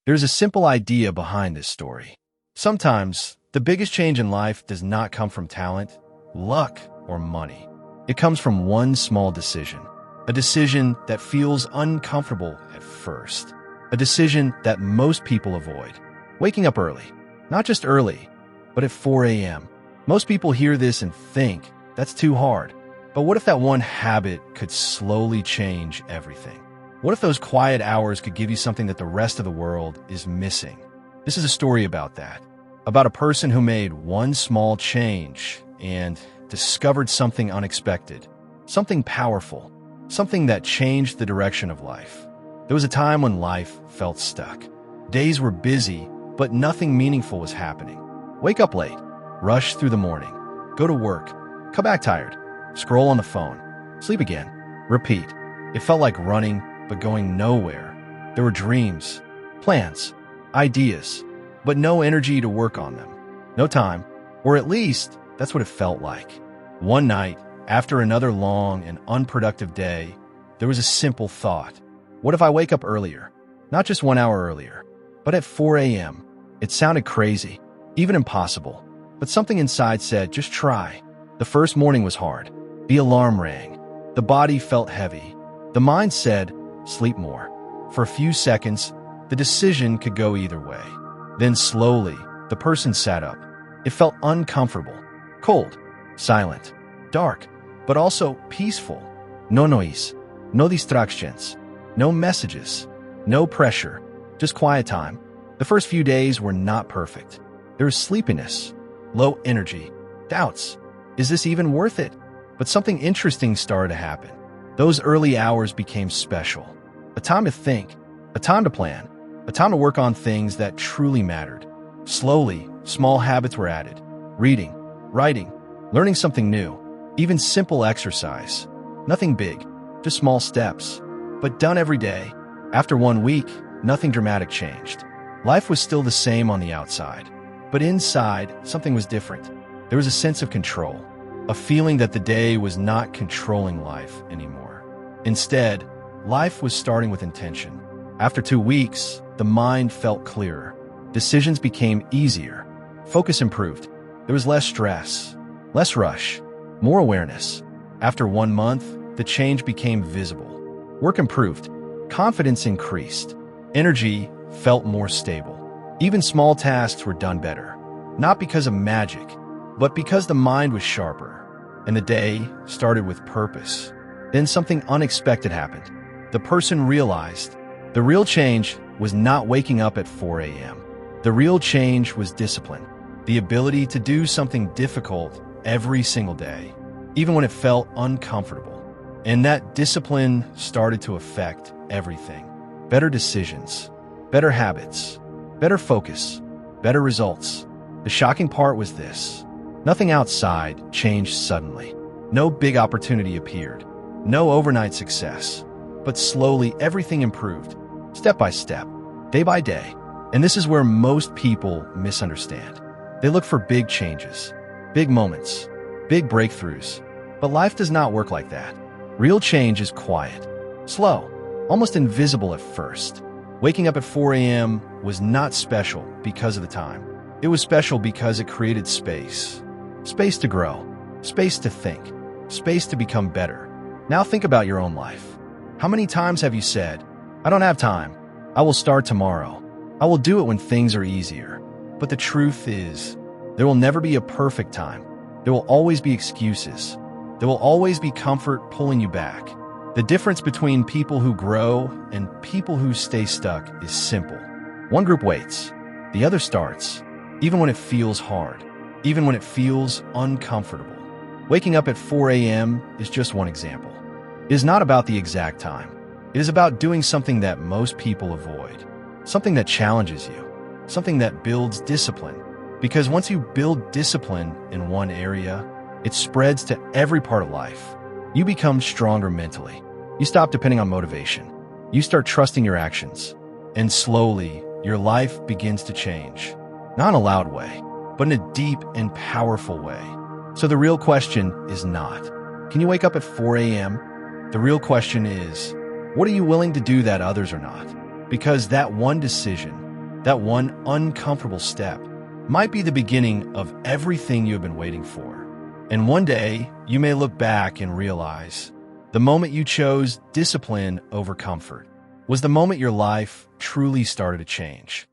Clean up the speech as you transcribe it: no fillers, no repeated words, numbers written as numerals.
There's a simple idea behind this story. Sometimes, the biggest change in life does not come from talent, luck, or money. It comes from one small decision. A decision that feels uncomfortable at first. A decision that most people avoid. Waking up early. Not just early, but at 4 a.m. Most people hear this and think, that's too hard. But what if that one habit could slowly change everything? What if those quiet hours could give you something that the rest of the world is missing? This is a story about that. About a person who made one small change and discovered something unexpected. Something powerful. Something that changed the direction of life. There was a time when life felt stuck. Days were busy, but nothing meaningful was happening. Wake up late. Rush through the morning. Go to work. Come back tired. Scroll on the phone. Sleep again. Repeat. It felt like running, but going nowhere. There were dreams, plans, ideas, but no energy to work on them. No time, or at least that's what it felt like. One night, after another long and unproductive day, there was a simple thought. What if I wake up earlier? Not just 1 hour earlier, but at 4 a.m. It sounded crazy, even impossible, but something inside said, just try. The first morning was hard. The alarm rang. The body felt heavy. The mind said, sleep more. For a few seconds, the decision could go either way. Then slowly, the person sat up. It felt uncomfortable, cold, silent, dark, but also peaceful. No noise, no distractions, no messages, no pressure, just quiet time. The first few days were not perfect. There was sleepiness, low energy, doubts. Is this even worth it? But something interesting started to happen. Those early hours became special. A time to think, a time to plan, a time to work on things that truly mattered. Slowly, small habits were added. Reading, writing, learning something new, even simple exercise. Nothing big, just small steps, but done every day. After 1 week, nothing dramatic changed. Life was still the same on the outside, but inside, something was different. There was a sense of control, a feeling that the day was not controlling life anymore. Instead, life was starting with intention. After 2 weeks, the mind felt clearer. Decisions became easier. Focus improved. There was less stress, less rush, more awareness. After 1 month, the change became visible. Work improved. Confidence increased. Energy felt more stable. Even small tasks were done better. Not because of magic, but because the mind was sharper. And the day started with purpose. Then something unexpected happened. The person realized the real change was not waking up at 4 a.m. The real change was discipline. The ability to do something difficult every single day, even when it felt uncomfortable. And that discipline started to affect everything. Better decisions, better habits, better focus, better results. The shocking part was this. Nothing outside changed suddenly. No big opportunity appeared. No overnight success. But slowly everything improved, step by step, day by day. And this is where most people misunderstand. They look for big changes, big moments, big breakthroughs. But life does not work like that. Real change is quiet, slow, almost invisible at first. Waking up at 4 a.m. was not special because of the time. It was special because it created space. Space to grow, space to think, space to become better. Now think about your own life. How many times have you said, I don't have time. I will start tomorrow. I will do it when things are easier. But the truth is, there will never be a perfect time. There will always be excuses. There will always be comfort pulling you back. The difference between people who grow and people who stay stuck is simple. One group waits. The other starts, even when it feels hard, even when it feels uncomfortable. Waking up at 4 a.m. is just one example. It is not about the exact time. It is about doing something that most people avoid. Something that challenges you. Something that builds discipline. Because once you build discipline in one area, it spreads to every part of life. You become stronger mentally. You stop depending on motivation. You start trusting your actions. And slowly, your life begins to change. Not in a loud way, but in a deep and powerful way. So the real question is not, can you wake up at 4 a.m.? The real question is, what are you willing to do that others are not? Because that one decision, that one uncomfortable step, might be the beginning of everything you have been waiting for. And one day, you may look back and realize the moment you chose discipline over comfort was the moment your life truly started to change.